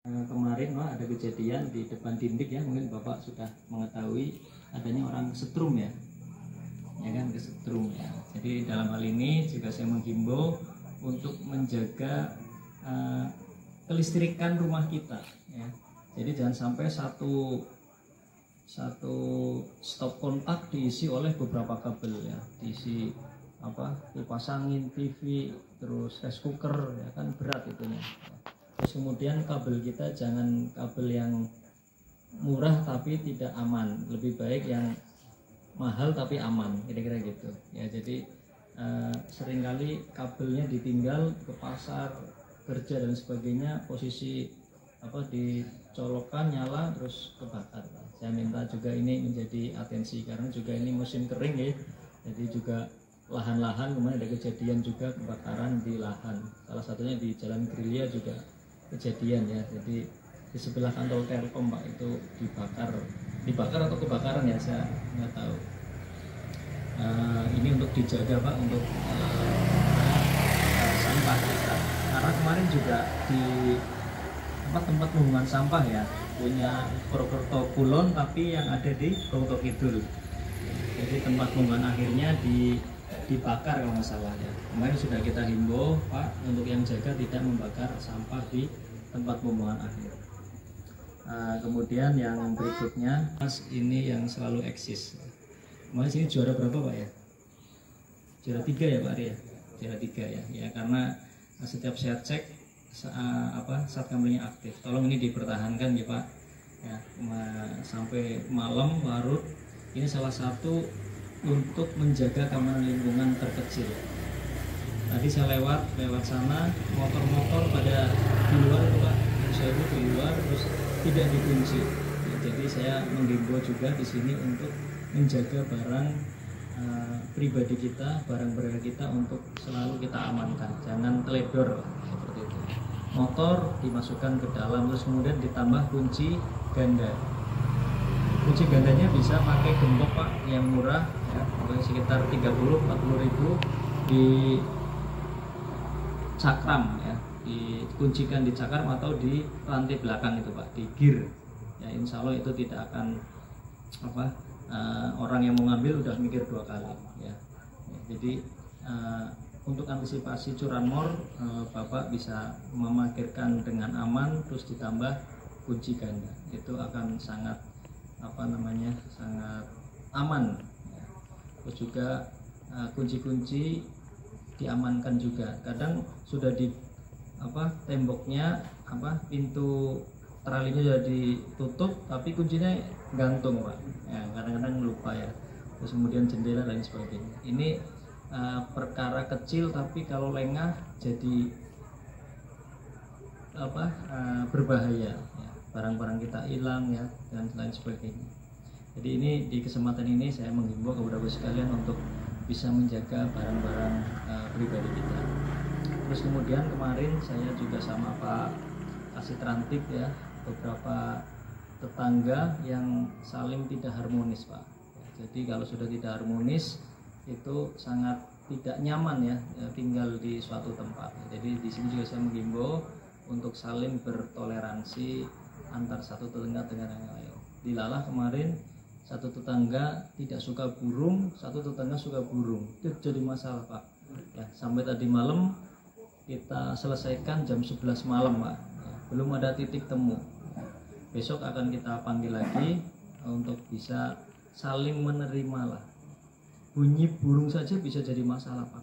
Kemarin ada kejadian di depan dinding ya, mungkin Bapak sudah mengetahui adanya orang setrum ya kan, kesetrum ya. Jadi dalam hal ini juga saya menghimbau untuk menjaga kelistrikan rumah kita ya. Jadi jangan sampai satu stop kontak diisi oleh beberapa kabel ya, diisi kipas angin, TV, terus rice cooker ya kan, berat itunya. Terus kemudian kabel kita jangan kabel yang murah tapi tidak aman, lebih baik yang mahal tapi aman, kira-kira gitu ya. Jadi seringkali kabelnya ditinggal ke pasar, kerja dan sebagainya, posisi dicolokkan, nyala terus kebakar. Saya minta juga ini menjadi atensi karena juga ini musim kering ya, jadi juga lahan-lahan kemarin ada kejadian juga kebakaran di lahan, salah satunya di Jalan Gerilya juga kejadian ya. Jadi di sebelah kantor Telkom Pak itu dibakar atau kebakaran ya, saya nggak tahu. Ini untuk dijaga Pak, untuk sampah kita, karena kemarin juga di tempat pembuangan sampah ya, punya Purwokerto Kulon tapi yang ada di Purwokerto Kidul. Jadi tempat pembuangan akhirnya dibakar kalau nggak salah ya. Kemarin sudah kita himbau Pak untuk yang jaga tidak membakar sampah di tempat pembuangan akhir. Kemudian yang berikutnya, Mas, ini yang selalu eksis. Mas, ini juara berapa Pak ya? Juara 3 ya Pak Ari ya? Juara 3 ya. Ya karena setiap saya cek saat kameranya aktif. Tolong ini dipertahankan ya Pak. Ya, sampai malam larut. Ini salah satu untuk menjaga keamanan lingkungan terkecil. Tadi saya lewat sana, motor-motor pada di luar itu Pak, saya itu di luar terus tidak dikunci. Ya, jadi saya menghimbau juga di sini untuk menjaga barang pribadi kita, barang berharga kita untuk selalu kita amankan, jangan teledor seperti itu. Motor dimasukkan ke dalam terus kemudian ditambah kunci ganda. Kunci gandanya bisa pakai gembok Pak yang murah ya, sekitar 30-40 ribu, di cakram ya, dikuncikan di cakram atau di lantai belakang itu Pak, di gear ya. Insya Allah itu tidak akan orang yang mau ngambil udah mikir 2 kali ya. Jadi untuk antisipasi curanmor, Bapak bisa memarkirkan dengan aman terus ditambah kunci ganda, itu akan sangat sangat aman ya. Terus juga kunci-kunci diamankan juga. Kadang sudah di temboknya pintu tralinya sudah ditutup tapi kuncinya gantung Pak ya, kadang-kadang lupa ya. Terus kemudian jendela dan sebagainya. Ini perkara kecil tapi kalau lengah jadi berbahaya ya. Barang-barang kita hilang ya dan lain sebagainya. Jadi ini di kesempatan ini saya menghimbau kepada Bapak sekalian untuk bisa menjaga barang-barang pribadi kita. Terus kemudian kemarin saya juga sama Pak Kasih Trantip ya, beberapa tetangga yang saling tidak harmonis Pak. Jadi kalau sudah tidak harmonis itu sangat tidak nyaman ya, tinggal di suatu tempat. Jadi di sini juga saya menghimbau untuk saling bertoleransi antar satu tetangga dengan yang lain. Dilalah kemarin satu tetangga tidak suka burung, satu tetangga suka burung. Itu jadi masalah Pak. Ya, sampai tadi malam kita selesaikan jam 11 malam Pak. Ya, belum ada titik temu. Besok akan kita panggil lagi untuk bisa saling menerima lah. Bunyi burung saja bisa jadi masalah Pak.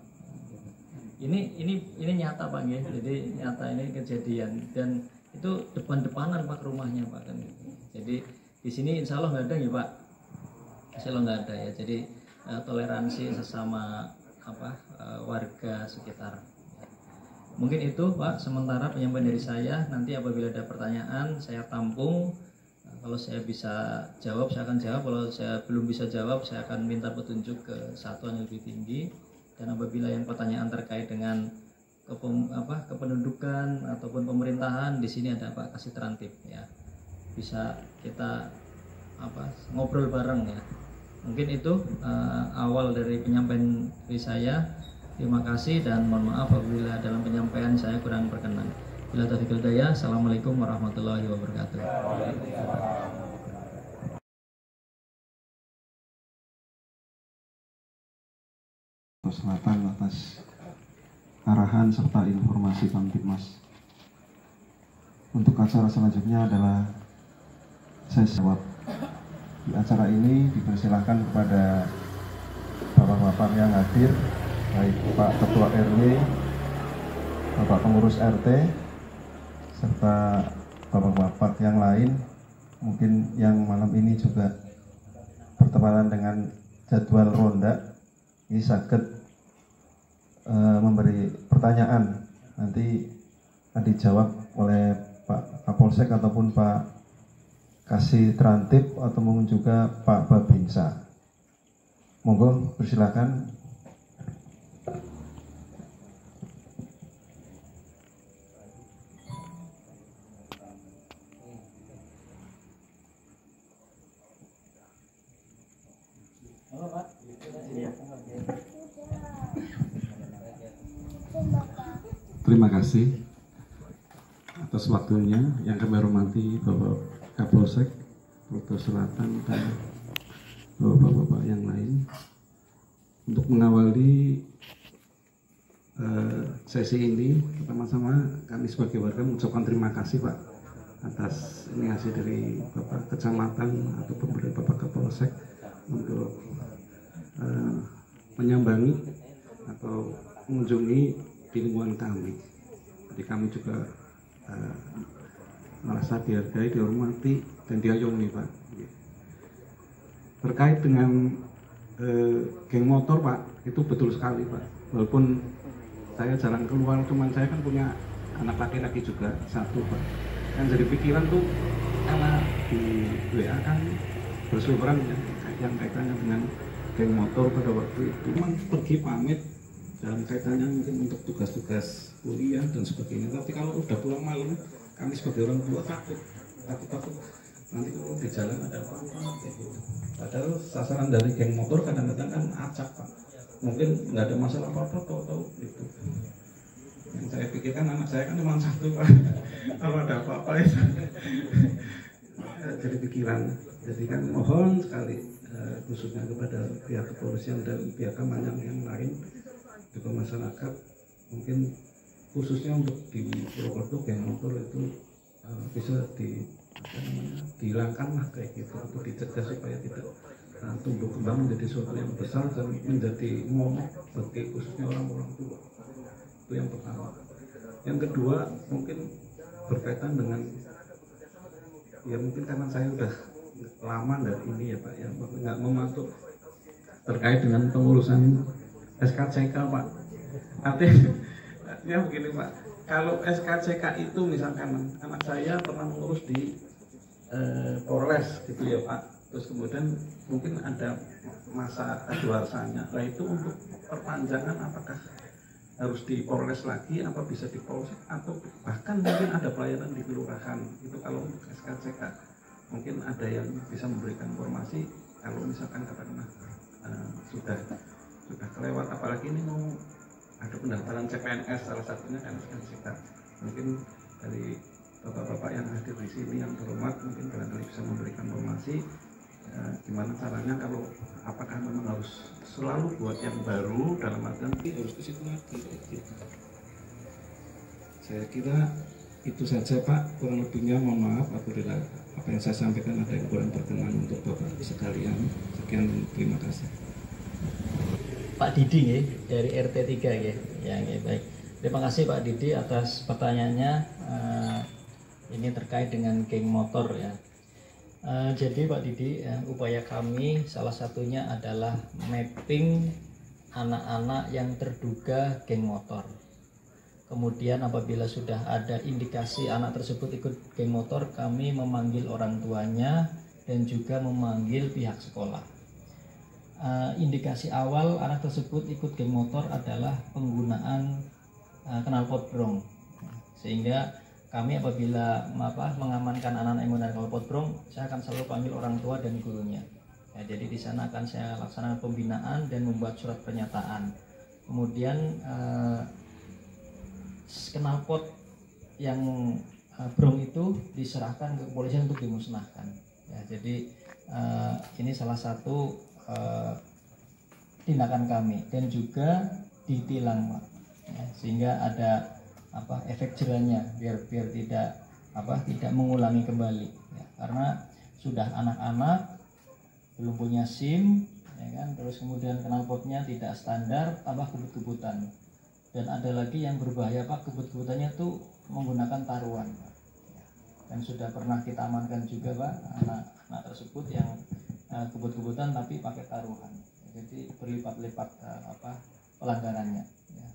Ini nyata Pak ya. Jadi nyata ini kejadian dan itu depan-depanan Pak rumahnya Pak kan. Jadi di sini insya Allah nggak ada ya Pak. Insya Allah nggak ada ya. Jadi toleransi sesama warga sekitar. Mungkin itu Pak sementara penyampaian dari saya. Nanti apabila ada pertanyaan saya tampung. Kalau saya bisa jawab saya akan jawab. Kalau saya belum bisa jawab saya akan minta petunjuk ke satuan yang lebih tinggi. Dan apabila yang pertanyaan terkait dengan kependudukan ataupun pemerintahan, di sini ada Pak Kasih Trantip ya, bisa kita ngobrol bareng ya. Mungkin itu awal dari penyampaian dari saya. Terima kasih dan mohon maaf apabila dalam penyampaian saya kurang berkenan. Bila taufiq wal hidayah. Assalamualaikum warahmatullahi wabarakatuh. Selatan atas arahan serta informasi Kamtibmas. Untuk acara selanjutnya adalah saya jawab. Di acara ini dipersilahkan kepada bapak-bapak yang hadir, baik Pak Ketua RW, Bapak Pengurus RT, serta bapak-bapak yang lain, mungkin yang malam ini juga bertepatan dengan jadwal ronda, ini sakit memberi pertanyaan, nanti akan dijawab oleh Pak Kapolsek ataupun Pak Kasih Trantip atau mungkin juga Pak Babinsa. Monggo persilakan. Terima kasih atas waktunya yang kami hormati Bapak Kapolsek, Polda Selatan, dan bapak-bapak yang lain. Untuk mengawali sesi ini, pertama-tama kami sebagai warga mengucapkan terima kasih Pak atas ini hasil dari Bapak Kecamatan ataupun dari Bapak Kapolsek untuk menyambangi atau mengunjungi di lingkungan kami. Jadi kami juga merasa dihargai, dihormati, dan diayomi Pak. Terkait dengan geng motor Pak, itu betul sekali Pak. Walaupun saya jarang keluar, cuman saya kan punya anak laki-laki juga satu Pak. Yang jadi pikiran tuh karena di WA kan berseliweran yang kaitannya dengan geng motor pada waktu itu. Memang pergi pamit dalam kaitannya mungkin untuk tugas-tugas kuliah dan sebagainya, tapi kalau udah pulang malam kami sebagai orang tua takut nanti kalau di jalan ada apa-apa gitu. Padahal sasaran dari geng motor kadang-kadang kan acak Pak, mungkin nggak ada masalah apa-apa tahu-tahu itu. Yang saya pikirkan anak saya kan cuma satu Pak, kalau ada apa-apa itu jadi pikiran. Jadi kan mohon sekali khususnya kepada pihak kepolisian dan pihak keamanan yang lain, juga masyarakat, mungkin khususnya untuk di Purwokerto geng motor itu bisa dihilangkan lah kayak gitu, untuk dicegah supaya tidak tumbuh kembang menjadi sesuatu yang besar dan menjadi momok bagi khususnya orang-orang tua. Itu yang pertama. Yang kedua mungkin berkaitan dengan, ya mungkin karena saya udah lama dari ini ya Pak, ya nggak memantau terkait dengan pengurusan SKCK Pak. Artinya begini Pak, kalau SKCK itu misalkan anak saya pernah mengurus di Polres gitu ya Pak, terus kemudian mungkin ada masa kadaluarsanya, nah itu untuk perpanjangan apakah harus di Polres lagi, apa bisa di Polsek, atau bahkan mungkin ada pelayanan di kelurahan itu. Kalau untuk SKCK mungkin ada yang bisa memberikan informasi kalau misalkan katakanlah sudah kelewat, apalagi ini mau ada pendaftaran CPNS salah satunya kan SKCK. Mungkin dari bapak-bapak yang hadir di sini yang terhormat mungkin barangkali bisa memberikan informasi gimana caranya, kalau apakah memang harus selalu buat yang baru dalam artian harus ke situ lagi gitu. Saya kira itu saja Pak, kurang lebihnya mohon maaf apabila apa yang saya sampaikan ada yang kurang berkenan untuk Bapak sekalian. Sekian, terima kasih. Pak Didi ya, dari RT 3 ya. Ya, baik. Terima kasih Pak Didi atas pertanyaannya. Ini terkait dengan geng motor ya. Jadi Pak Didi, upaya kami salah satunya adalah mapping anak-anak yang terduga geng motor. Kemudian apabila sudah ada indikasi anak tersebut ikut geng motor, kami memanggil orang tuanya dan juga memanggil pihak sekolah. Indikasi awal anak tersebut ikut geng motor adalah penggunaan knalpot brong, sehingga kami apabila mengamankan anak-anak yang menggunakan knalpot brong, saya akan selalu panggil orang tua dan gurunya. Ya, jadi di sana akan saya laksanakan pembinaan dan membuat surat pernyataan. Kemudian knalpot yang brong itu diserahkan ke kepolisian untuk dimusnahkan. Ya, jadi ini salah satu tindakan kami dan juga ditilang, Pak. Ya, sehingga ada efek jerahnya biar tidak mengulangi kembali. Ya, karena sudah anak-anak belum punya SIM, ya kan, terus kemudian knalpotnya tidak standar, tambah kebut-kebutan. Dan ada lagi yang berbahaya, Pak, kebut-kebutannya tuh menggunakan taruhan, Pak. Ya, dan sudah pernah kita amankan juga, Pak, anak tersebut yang kebut-kebutan tapi pakai taruhan. Jadi berlipat-lipat pelanggarannya. Ya.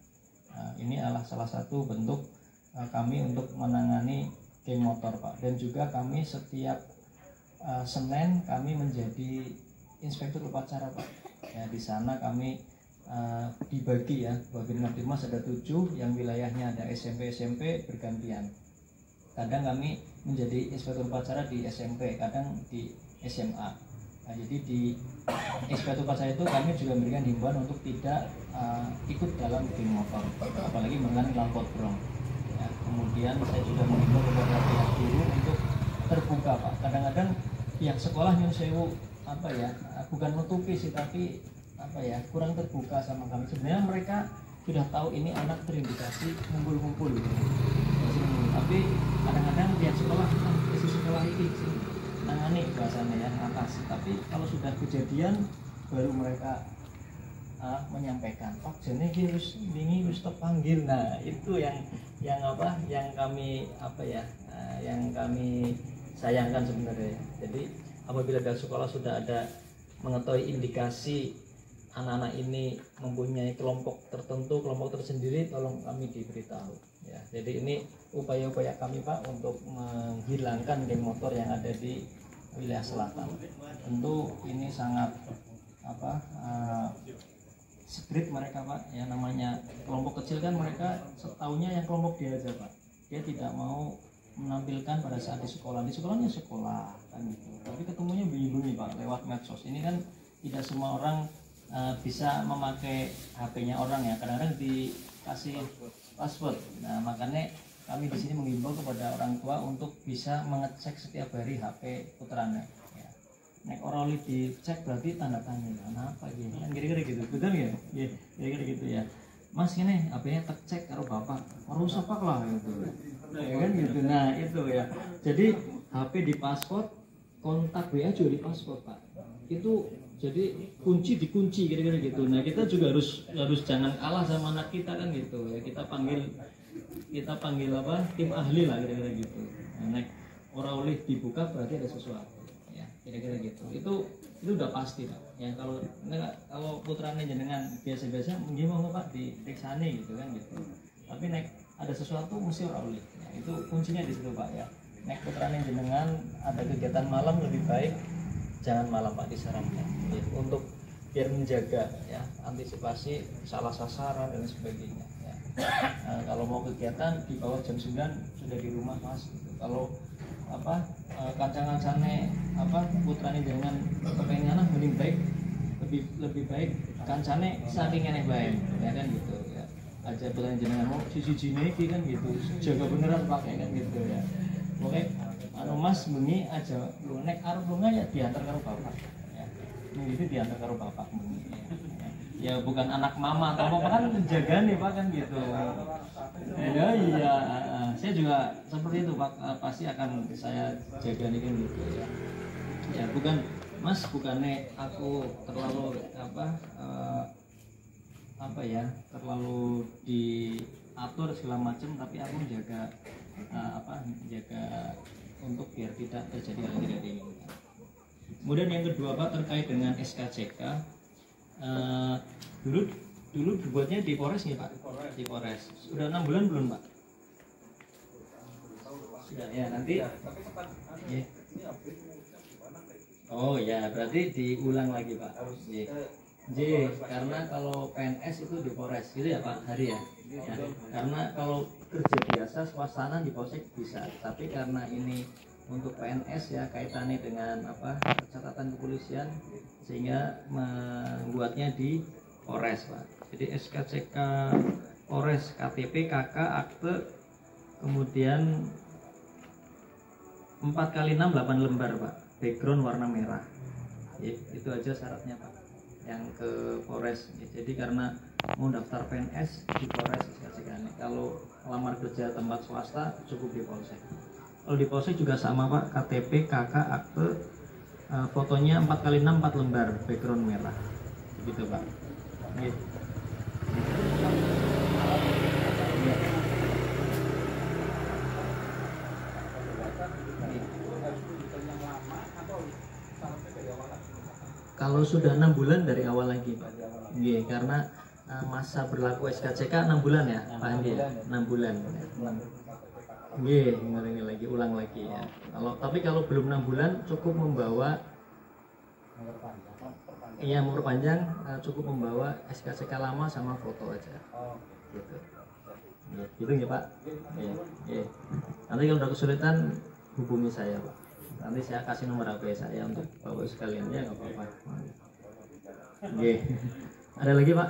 Ini adalah salah satu bentuk kami untuk menangani geng motor, Pak. Dan juga kami setiap Senin kami menjadi inspektur upacara, Pak. Ya, di sana kami dibagi ya, Babin Kaptipmas ada 7 yang wilayahnya ada SMP bergantian. Kadang kami menjadi inspektur upacara di SMP, kadang di SMA. Nah, jadi di inspektur upacara itu kami juga memberikan himbauan untuk tidak ikut dalam geng motor, apalagi menggunakan knalpot brong. Ya, kemudian saya juga mengimbau kepada pihak guru untuk terbuka, Pak. Kadang-kadang pihak sekolah nyun sewu bukan nutupi sih, tapi kurang terbuka sama kami. Sebenarnya mereka sudah tahu ini anak terindikasi ngumpul-ngumpul gitu. Tapi kadang-kadang pihak sekolah ini nangani bahasanya ya, atas. Tapi kalau sudah kejadian baru mereka menyampaikan, Pak jane iki wis wingi wis terpanggil. Nah, itu yang kami yang kami sayangkan sebenarnya. Jadi apabila dari sekolah sudah ada mengetahui indikasi anak-anak ini mempunyai kelompok tertentu, kelompok tersendiri, tolong kami diberitahu. Ya, jadi ini upaya-upaya kami, Pak, untuk menghilangkan geng motor yang ada di wilayah selatan. Tentu ini sangat secret mereka, Pak. Ya, namanya kelompok kecil kan mereka setahunya yang kelompok dia aja, Pak. Dia tidak mau menampilkan pada saat di sekolah. Di sekolahnya sekolah kan gitu. Tapi ketemunya bunyi-bunyi, Pak, lewat medsos. Ini kan tidak semua orang bisa memakai HP-nya orang ya. Kadang-kadang dikasih password. Nah, makanya kami di sini mengimbau kepada orang tua untuk bisa mengecek setiap hari HP putranya. Ya. Nek orang dicek berarti tanda tanya. Kenapa gitu? Kan kira-kira gitu. Betul ya? Ya, kira-kira gitu ya. Mas ini HP-nya tercek karo bapak. Orang sepak lah gitu. Ya kan gitu. Nah, itu ya. Jadi HP di password, kontak WA juga di password, Pak. Itu jadi dikunci kira-kira gitu. Nah, kita juga harus jangan kalah sama anak kita kan gitu ya. Kita panggil tim ahli lah kira-kira gitu. Nah, orang oleh dibuka berarti ada sesuatu ya, kira-kira gitu. Itu udah pasti, Pak. Ya kalau putrane jenengan biasa-biasa gimana, Pak, diteksane gitu kan gitu. Tapi ada sesuatu mesti orang oleh. Ya, itu kuncinya di situ, Pak ya. Putrane jenengan ada kegiatan malam, lebih baik jangan malam, Pak, disarankan ya, untuk biar menjaga ya antisipasi salah sasaran dan sebagainya ya. Kalau mau kegiatan di bawah jam 9 sudah di rumah, Mas gitu. Kalau kancang-kancane putrane dengan kepengenan mending baik lebih baik kancane saking eneh bae ya kan gitu ya. Aja putrane jenengan mau sisi jine iki kan gitu. Jaga beneran, Pak, ya kan gitu ya. Oke, Mas bengi aja lu nek arep lunga ya diantar karo bapak ya. Itu diantar karo bapak bengi ya. Bukan anak mama atau apa kan menjaga nih, Pak, kan gitu. Ya iya, saya juga seperti itu, Pak. Pasti akan saya jaga nih kan gitu ya. Ya bukan Mas, bukannya aku terlalu terlalu diatur segala macam, tapi aku menjaga untuk biar tidak terjadi hal yang tidak diinginkan. Kemudian yang kedua, Pak, terkait dengan SKCK. Dulu dibuatnya di Polres nih, Pak. Di Polres. Sudah 6 bulan belum, Pak? Sudah ya, nanti. Ya. Oh ya, berarti diulang lagi, Pak. Karena kalau PNS itu di Polres gitu ya, Pak, Hari ya. Karena kalau kerja biasa swastana di Polsek bisa, tapi karena ini untuk PNS ya kaitannya dengan catatan kepolisian, sehingga membuatnya di Polres, Pak. Jadi SKCK Polres, KTP, KK, akte, kemudian 4x6 8 lembar Pak, background warna merah. Ya, itu aja syaratnya Pak, yang ke Polres. Ya, jadi karena mau daftar PNS di Polres SKCK. Kalau lamar kerja tempat swasta cukup di Polsek. Kalau di Polsek juga sama Pak, KTP, KK, akte, fotonya 4x6 4 lembar, background merah. Begitu Pak. Ya. Kalau sudah 6 bulan dari awal lagi Pak. Iya, karena masa berlaku SKCK 6 bulan ya Pak Andi ya? 6 bulan. Iya, ngulangi lagi, ulang lagi ya. Tapi kalau belum 6 bulan cukup membawa memperpanjang, cukup membawa SKCK lama sama foto aja. Gitu. Gitu ya Pak. Iya. Nanti kalau udah kesulitan hubungi saya Pak. Nanti saya kasih nomor HP saya untuk Bapak sekalian ya, nggak apa-apa. Oke. Ada lagi Pak?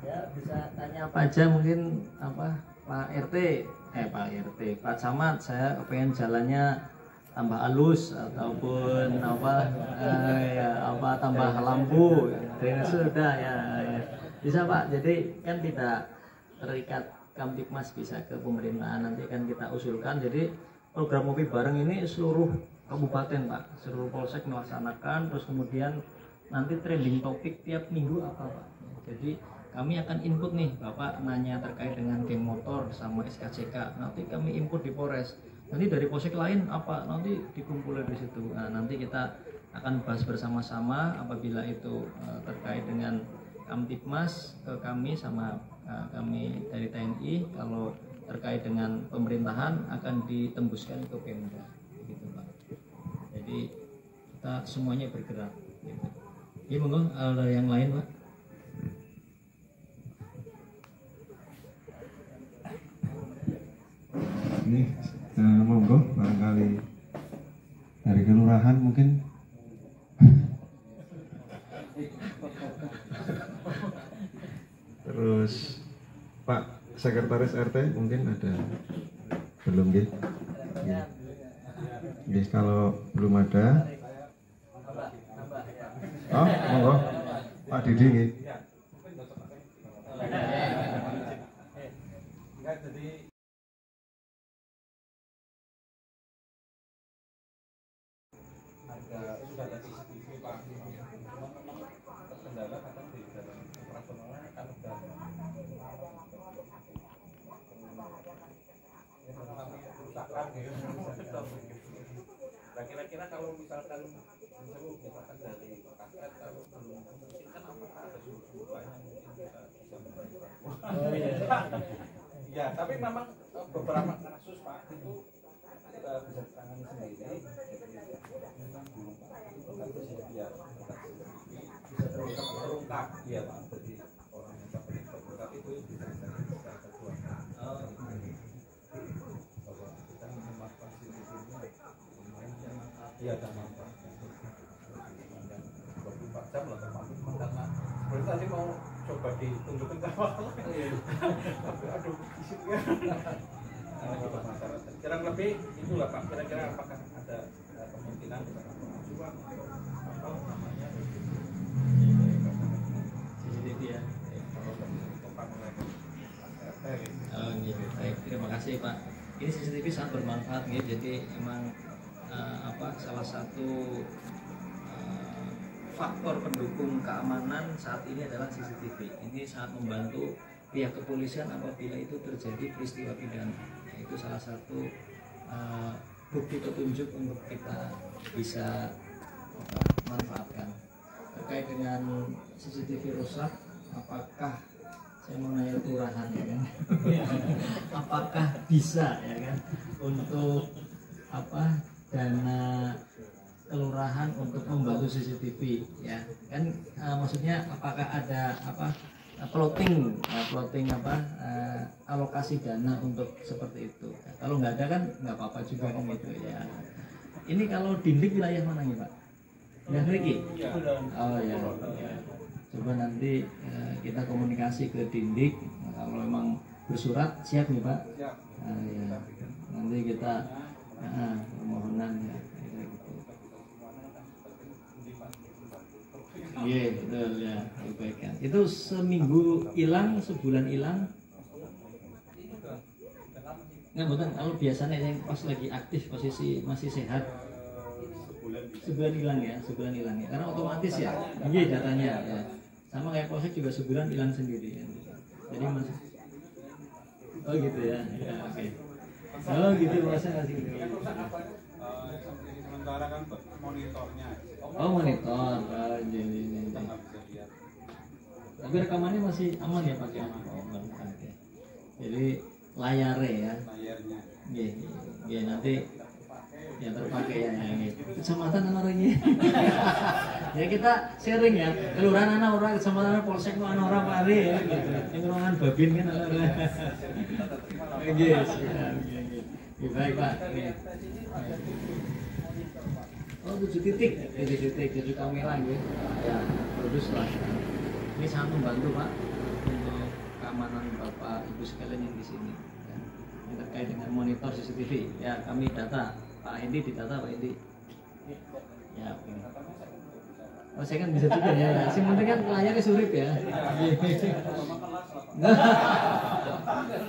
Ya bisa tanya apa aja mungkin Pak RT, Pak Camat, saya pengen jalannya tambah halus ataupun tambah lampu, sudah ya bisa Pak. Jadi kan tidak terikat Kamtibmas, bisa ke pemerintahan, nanti kan kita usulkan. Jadi program Ngopi Bareng ini seluruh kabupaten Pak, seluruh polsek melaksanakan, terus kemudian nanti trending topik tiap minggu apa Pak. Jadi kami akan input nih, Bapak nanya terkait dengan geng motor sama SKCK, nanti kami input di Polres. Nanti dari polsek lain apa, nanti dikumpulkan di situ. Nah, nanti kita akan bahas bersama-sama apabila itu terkait dengan Kamtibmas ke kami sama kami dari TNI. Kalau terkait dengan pemerintahan akan ditembuskan ke Pemda, gitu Pak. Jadi kita semuanya bergerak. Gitu. Ya monggo, ada yang lain Pak. Ini monggo barangkali dari kelurahan mungkin. Terus Pak Sekretaris RT mungkin ada, belum gitu? Jadi kalau belum ada, monggo Pak Didi gitu. Sudah ada CCTV Pak, kendala kadang di dalam operasionalnya kan udah kerusakan gitu. Nah kira-kira kalau misalkan dari paket kalau belum memungkinkan, apakah ada sumber yang mungkin kita bisa membantu? Ya, tapi memang beberapa kasus Pak itu kita bisa tangani sendiri. Bisa terungkap ya Pak, jadi orang yang sampai terungkap itu bisa secara ketua bahwa kita memanfaatkan CCTV-nya iya ada manfaat 24 jam lah termasuk karena sebenarnya tadi mau coba ditunjukin sama tapi aduh isip ya kurang lebih itulah Pak, kira-kira apakah ada kemungkinan kita coba apa namanya CCTV ya. Gitu. Baik, terima kasih Pak. Ini CCTV sangat bermanfaat gitu. Jadi emang salah satu faktor pendukung keamanan saat ini adalah CCTV. Ini sangat membantu pihak kepolisian apabila itu terjadi peristiwa pidana. Itu salah satu bukti petunjuk untuk kita bisa manfaatkan. Terkait dengan CCTV rusak, apakah saya mau nanya kelurahan ya kan? Apakah bisa ya kan untuk dana kelurahan untuk membantu CCTV ya kan, maksudnya apakah ada plotting alokasi dana untuk seperti itu? Kalau nggak ada kan nggak apa-apa juga kan gitu ya. Ini kalau Dindik wilayah mana nih Pak? Yang Riki? Oh ya. Coba nanti kita komunikasi ke Dindik. Kalau memang bersurat siap nih Pak. Ya. Nanti kita permohonan ya. Iya betul ya. Perbaikan. Itu seminggu hilang, sebulan hilang. Nggak betul. Kalau biasanya yang pas lagi aktif posisi masih sehat. Sebulan hilang ya, karena otomatis ya, iya datanya ya. Sama kayak polsek juga sebulan hilang sendiri ya. Jadi masih, oh gitu ya, ya oke. Oh gitu proses masih gitu. Sementara kan monitornya. Oh monitor, jadi. Tapi rekamannya masih aman ya Pak ya. Jadi layarnya ya. Layarnya. Iya nanti. Ya terpakai ya ini kecamatan orangnya. Ya kita sharing ya kelurahan anak orang kecamatan polsek anak orang Pak Ari ya gitu. Yang ruangan babin kan anak orang. Yes, ya. Baik Pak. Oh 7 titik, 7 kamera gitu. Ya produs lah. Ini sangat membantu Pak untuk keamanan Bapak Ibu sekalian yang di sini. Ini terkait dengan monitor CCTV. Ya kami data. Pak Hendi ditata Pak Hendi. Ya, oke. Oh saya kan bisa juga ya. Si penting kan layarnya surip ya.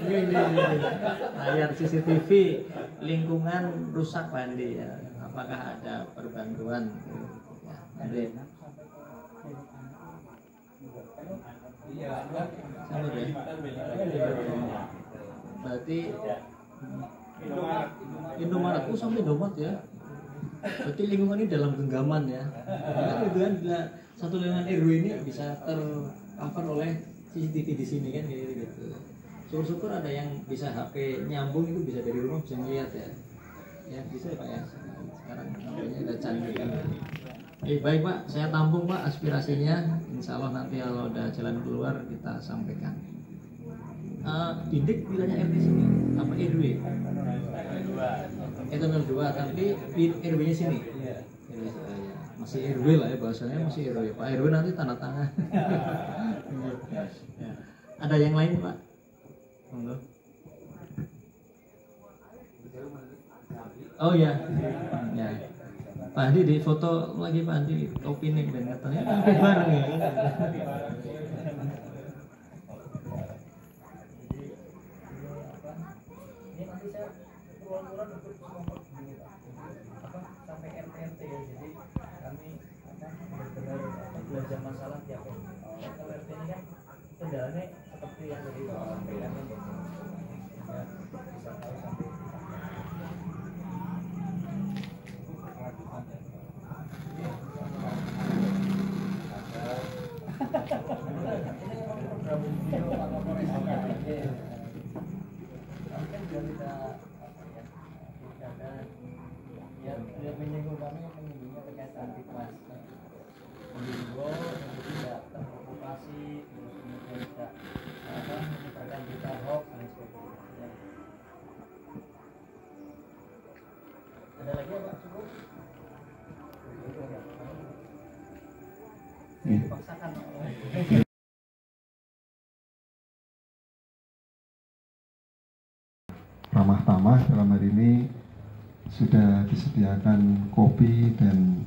Ini. Layar CCTV lingkungan rusak Pak Hendi ya. Apakah ada perbantuan? Ya, nanti. Sama ya. Berarti Indomaret sampai Indomaret ya. Berarti lingkungan ini dalam genggaman ya. Kan itu kan bila satu lingkungan RW ini bisa tercover oleh CCTV di sini kan gitu. Syukur-syukur ada yang bisa HP nyambung itu bisa dari rumah bisa melihat ya. Ya bisa Pak ya. Sekarang namanya udah canggih kan. Baik Pak, saya tampung Pak aspirasinya. Insya Allah nanti kalau ada jalan keluar kita sampaikan. Dindik wilayah RT sini apa RW? Itu 02 tapi RW-nya sini. Masih RW lah ya bahasanya masih RW. Pak RW nanti tanda tangan. Ya. Ada yang lain Pak? Monggo. Oh ya. Ya. Pak Andi di foto lagi Pak Andi opini dan katanya bareng ya. Ruang-ruang untuk kelompok begini Pak, sampai RT ya, jadi kami benar-benar belajar masalah tiap RT. Kalau RT ini kan kendalanya seperti yang tadi Pak sampaikan ya, bisa tahu sampai dia menyinggung kami menyinggungnya terkait anti kelas menyinggung tidak terprovokasi terus kemudian tidak menyebarkan berita hoax dan sebagainya. Ada lagi ya Pak cukup? Dipaksakan. Ramah tamah dalam hari ini sudah disediakan kopi dan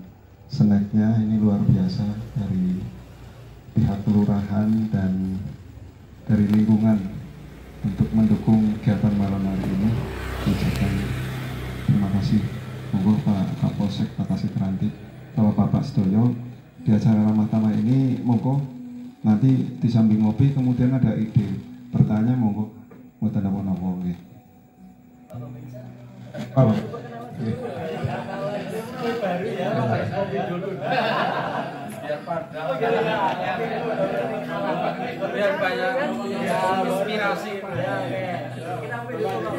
snacknya, ini luar biasa dari pihak kelurahan dan dari lingkungan untuk mendukung kegiatan malam hari ini. Ucapkan terima kasih monggo Pak Kapolsek Pak Kasih Terantip, Bapak Sedoyo. Di acara ramah tamah ini monggo nanti di samping ngopi kemudian ada ide bertanya monggo mau napa-napa nggih. Halo. Baru ya, kopi dulu. Biar banyak inspirasi. Kita ambil dulu.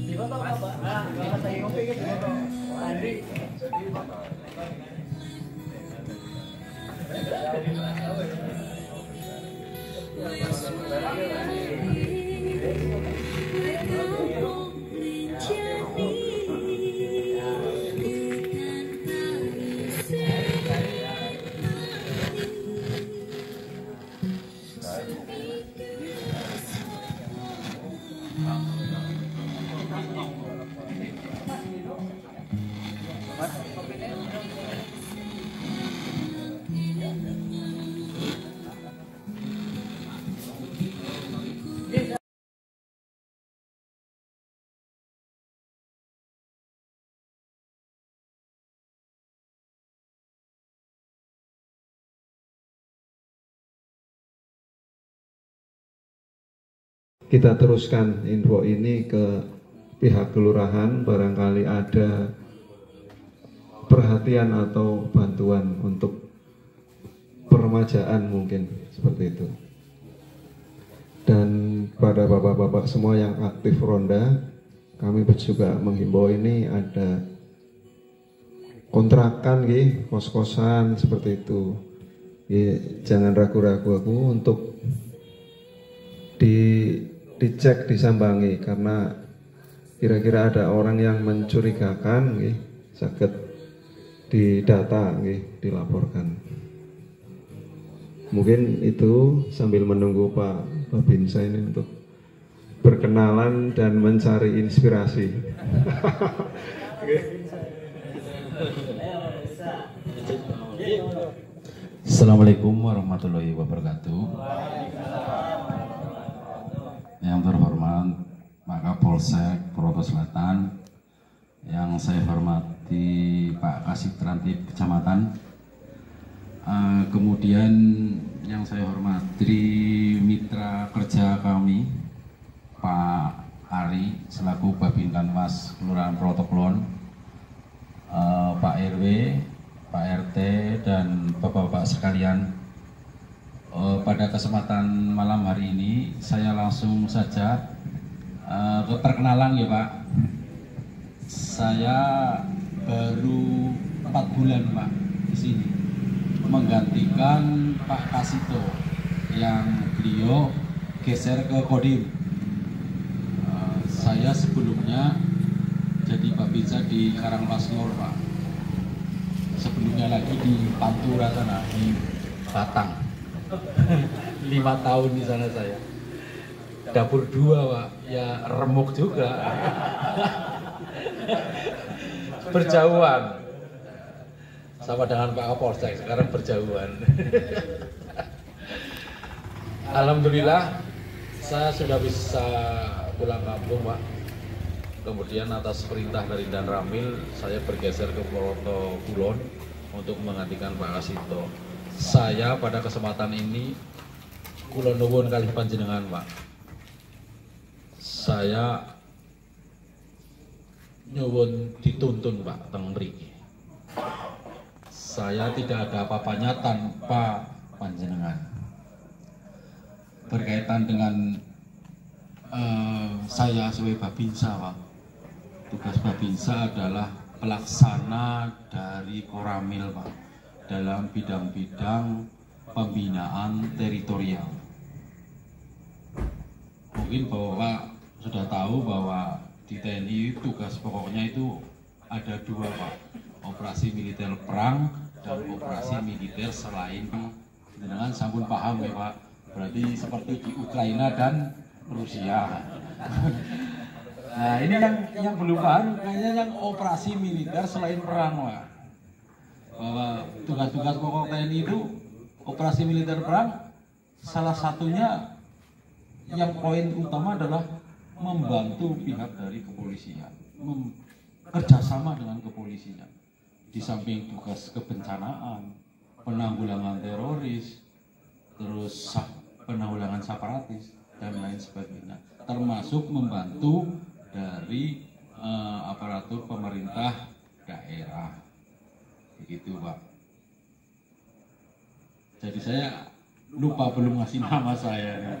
Di foto apa? Nah, saya ngopi gitu. Andri. Mereka menjadi kita teruskan info ini ke pihak kelurahan, barangkali ada perhatian atau bantuan untuk peremajaan mungkin seperti itu. Dan pada bapak-bapak semua yang aktif ronda, kami juga menghimbau ini ada kontrakan, kos-kosan seperti itu. Jangan ragu-ragu untuk dicek, disambangi, karena kira-kira ada orang yang mencurigakan, sakit didata, dilaporkan. Mungkin itu sambil menunggu Pak Babinsa ini untuk berkenalan dan mencari inspirasi. Assalamualaikum warahmatullahi wabarakatuh. Yang terhormat Pak Kapolsek Purwokerto Selatan, yang saya hormati Pak Kasih Trantip Kecamatan, kemudian yang saya hormati mitra kerja kami Pak Ari selaku Babinkanmas Kelurahan Purwokerto Kulon, Pak RW, Pak RT, dan bapak-bapak sekalian. Pada kesempatan malam hari ini saya langsung saja ke perkenalan ya Pak. Saya baru 4 bulan Pak di sini menggantikan Pak Kasito yang beliau geser ke Kodim. Saya sebelumnya jadi Babinsa di Karangpas Lor Pak. Sebelumnya lagi di Pantura sana, di Batang. 5 tahun di sana saya. Dapur 2 Pak, ya remuk juga. Berjauhan sama dengan Pak Kapolsek, sekarang berjauhan. Alhamdulillah saya sudah bisa pulang kampung Pak. Kemudian atas perintah dari Dan Ramil, saya bergeser ke Purwokerto Kulon untuk menggantikan Pak Kasito. Saya pada kesempatan ini kula nuwun kalih panjenengan Pak. Saya nyuwun dituntun Pak teng mriki. Saya tidak ada apa-apanya tanpa panjenengan. Berkaitan dengan saya sebagai Babinsa Pak. Tugas Babinsa adalah pelaksana dari Koramil Pak, dalam bidang-bidang pembinaan teritorial. Mungkin Bapak sudah tahu bahwa di TNI tugas pokoknya itu ada 2 Pak, operasi militer perang dan operasi militer selain. Dengan sampun paham ya Pak, berarti seperti di Ukraina dan Rusia. Nah ini yang belum paham kayaknya yang operasi militer selain perang Pak. Bahwa tugas-tugas pokok TNI itu operasi militer perang, salah satunya yang poin utama adalah membantu pihak dari kepolisian, kerjasama dengan kepolisian. Di samping tugas kebencanaan, penanggulangan teroris, terus penanggulangan separatis dan lain sebagainya, termasuk membantu dari aparatur pemerintah daerah. Begitu Pak. Jadi saya lupa belum ngasih nama saya.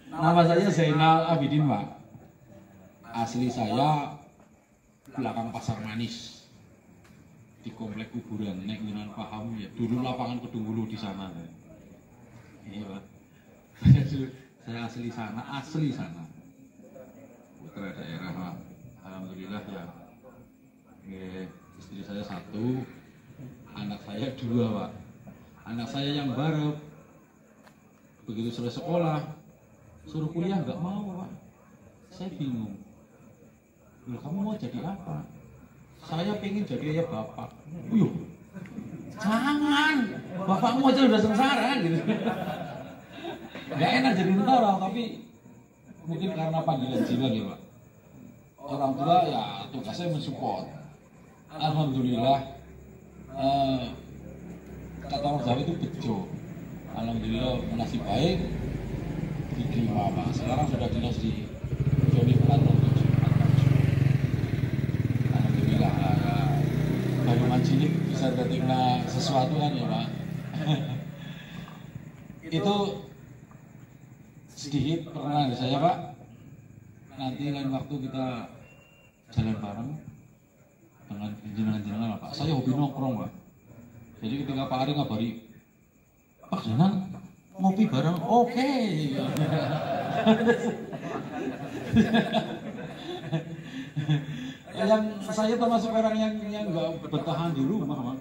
Nama saya Zainal Abidin Pak. Asli saya belakang Pasar Manis di komplek kuburan. Nek dengan paham ya, dulu lapangan Kedunggulu di sana. Iya Pak. Saya asli sana. Putra daerah Pak. Alhamdulillah ya. Istri saya 1, anak saya 2 Pak. Anak saya yang baru begitu selesai sekolah suruh kuliah nggak mau Pak. Saya bingung. Loh, kamu mau jadi apa? Saya pengen jadi ayah bapak. Uyuh, jangan, bapakmu aja udah sengsara gitu. Gak enak jadi tentara, tapi mungkin karena panggilan jiwa ya Pak. Orang tua ya tugasnya mensupport. Alhamdulillah, kata orang Jawa itu bejo. Alhamdulillah nasib baik, diterima Pak. Sekarang sudah dinas di Joni Platon 7. Alhamdulillah ya, baru majinik bisa ketinggalan sesuatu kan ya Pak. Itu sedikit pernah saya Pak. Nanti lain waktu kita jalan bareng dengan jenengan Pak. Saya hobi nongkrong Pak. Jadi ketika Pak Ari ngabari, Pak Jenang ngopi bareng, oke. Yang saya termasuk orang yang nggak bertahan di rumah Pak.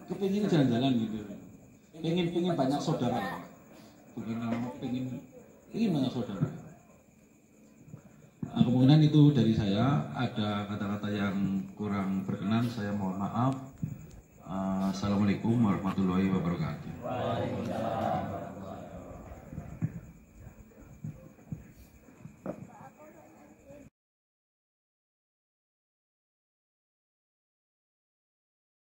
Kepingin jalan-jalan gitu. Pengen banyak saudara Pak. Pengen banyak saudara. Nah, kemungkinan itu dari saya. Ada kata-kata yang kurang berkenan, saya mohon maaf. Assalamualaikum warahmatullahi wabarakatuh.